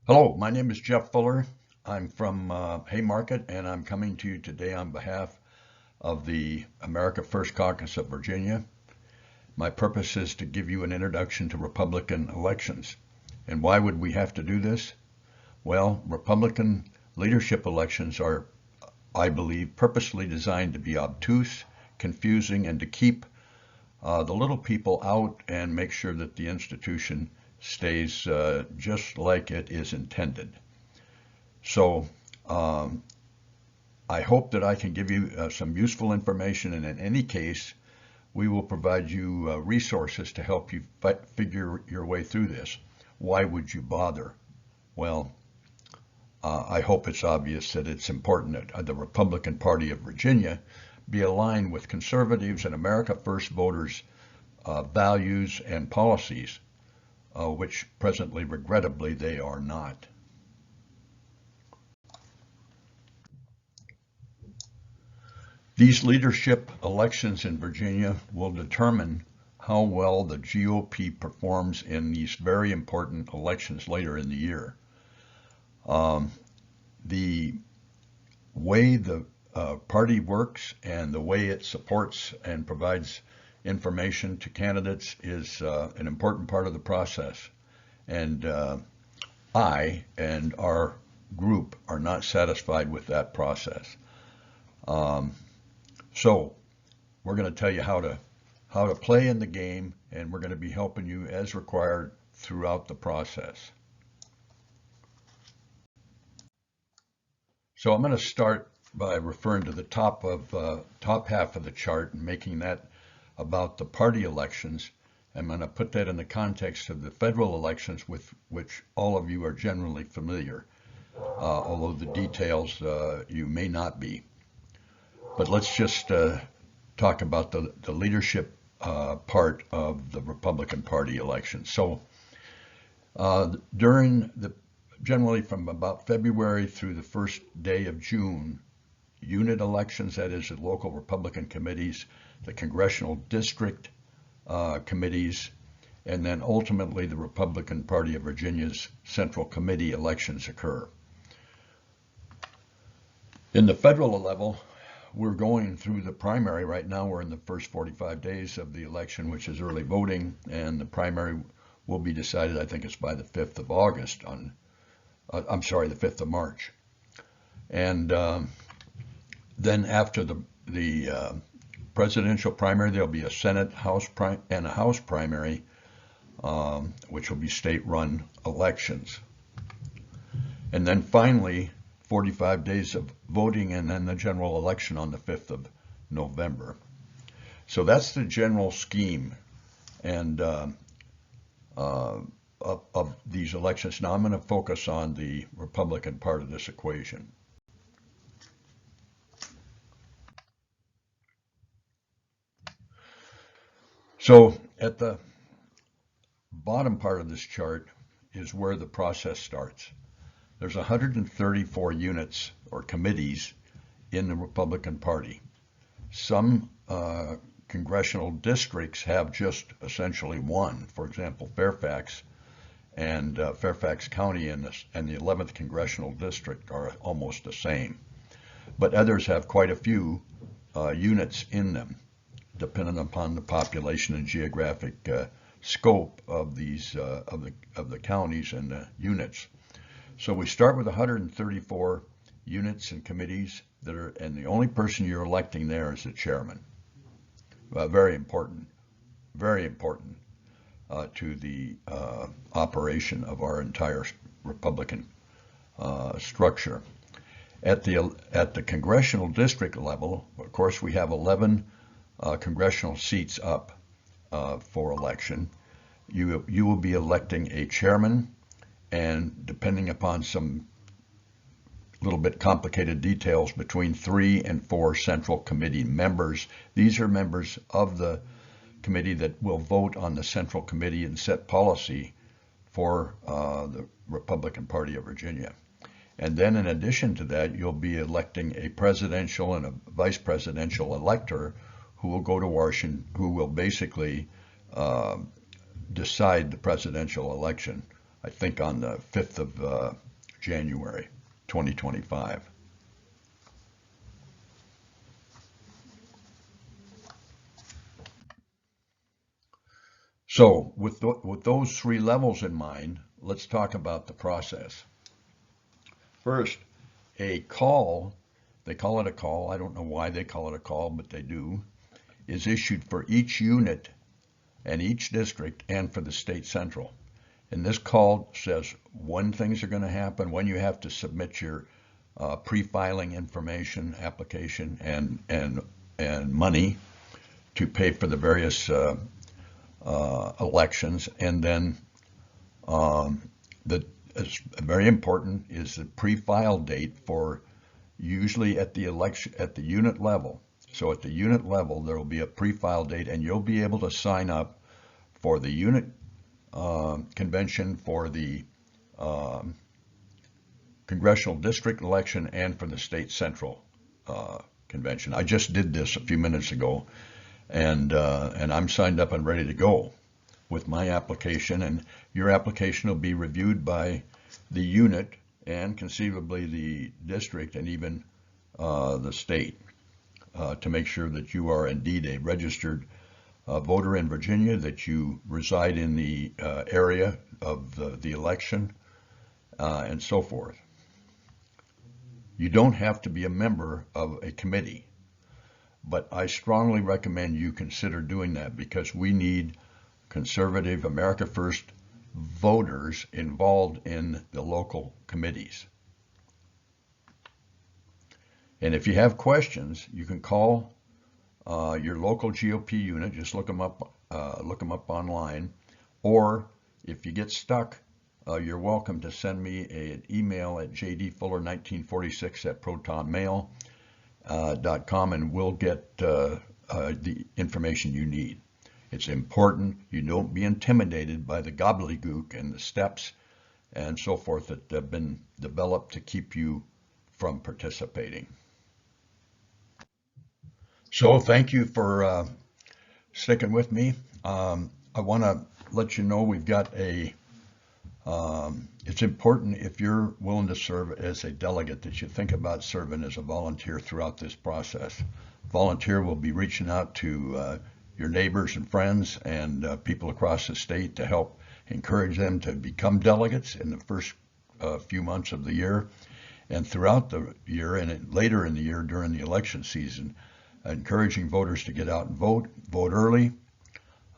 Hello, my name is Jeff Fuller. I'm from Haymarket, and I'm coming to you today on behalf of the America First Caucus of Virginia. My purpose is to give you an introduction to Republican elections. And why would we have to do this? Well, Republican leadership elections are, I believe, purposely designed to be obtuse, confusing, and to keep the little people out and make sure that the institution stays just like it is intended. So I hope that I can give you some useful information, and in any case, we will provide you resources to help you figure your way through this. Why would you bother? Well, I hope it's obvious that it's important that the Republican Party of Virginia be aligned with conservatives and America First voters' values and policies, which presently, regrettably, they are not. These leadership elections in Virginia will determine how well the GOP performs in these very important elections later in the year. The way the party works and the way it supports and provides information to candidates is an important part of the process. And I and our group are not satisfied with that process. So we're going to tell you how to play in the game, and we're going to be helping you as required throughout the process. So I'm going to start by referring to the top half of the chart and making that about the party elections. I'm going to put that in the context of the federal elections with which all of you are generally familiar, although the details you may not be. But let's just talk about the leadership part of the Republican Party election. So generally from about February through the first day of June, unit elections, that is the local Republican committees, the congressional district committees, and then ultimately the Republican Party of Virginia's Central Committee elections occur. In the federal level, we're going through the primary right now. We're in the first 45 days of the election, which is early voting, and the primary will be decided, I think it's by the 5th of August the 5th of March. And then after the presidential primary, there'll be a Senate and a House primary, which will be state-run elections. And then finally, 45 days of voting, and then the general election on the 5th of November. So that's the general scheme and of these elections. Now I'm going to focus on the Republican part of this equation. So at the bottom part of this chart is where the process starts. There's 134 units or committees in the Republican Party. Some congressional districts have just essentially one. For example, Fairfax and Fairfax County and the 11th Congressional District are almost the same. But others have quite a few units in them, depending upon the population and geographic scope of these of the counties and the units. So we start with 134 units and committees and the only person you're electing there is the chairman. Very important to the operation of our entire Republican structure. At the congressional district level, of course, we have 11 congressional seats up for election. You will be electing a chairman, and depending upon some little bit complicated details, between 3 and 4 central committee members. These are members of the committee that will vote on the central committee and set policy for the Republican Party of Virginia. And then in addition to that, you'll be electing a presidential and a vice presidential elector who will go to Washington, who will basically decide the presidential election I think on the 5th of January 2025. So with those three levels in mind, let's talk about the process. First, a call, they call it a call, I don't know why they call it a call, but they do, is issued for each unit and each district and for the state central. And this call says when things are going to happen, when you have to submit your pre-filing information, application, and money to pay for the various elections, and then it's very important is the pre-file date for usually at the election at the unit level. So at the unit level there will be a pre-file date, and you'll be able to sign up for the unit convention, for the congressional district election, and for the state central convention. I just did this a few minutes ago, and I'm signed up and ready to go with my application, and your application will be reviewed by the unit and conceivably the district and even the state to make sure that you are indeed a registered voter in Virginia, that you reside in the area of the election, and so forth. You don't have to be a member of a committee, but I strongly recommend you consider doing that, because we need conservative, America First voters involved in the local committees. And if you have questions, you can call your local GOP unit. Just look them up online. Or if you get stuck, you're welcome to send me an email at jdfuller1946@protonmail.com, and we'll get the information you need. It's important you don't be intimidated by the gobbledygook and the steps and so forth that have been developed to keep you from participating. So thank you for sticking with me. I want to let you know we've got it's important, if you're willing to serve as a delegate, that you think about serving as a volunteer throughout this process. Volunteer will be reaching out to your neighbors and friends and people across the state to help encourage them to become delegates in the first few months of the year, and throughout the year and later in the year during the election season, encouraging voters to get out and vote early.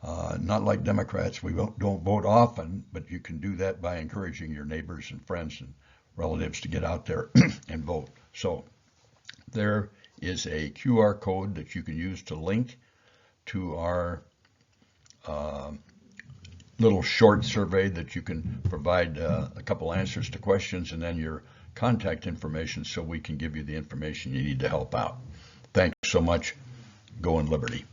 Not like Democrats, we don't vote often, but you can do that by encouraging your neighbors and friends and relatives to get out there and vote. So there is a QR code that you can use to link to our little short survey that you can provide a couple answers to questions, and then your contact information so we can give you the information you need to help out. Thanks so much. Go in liberty.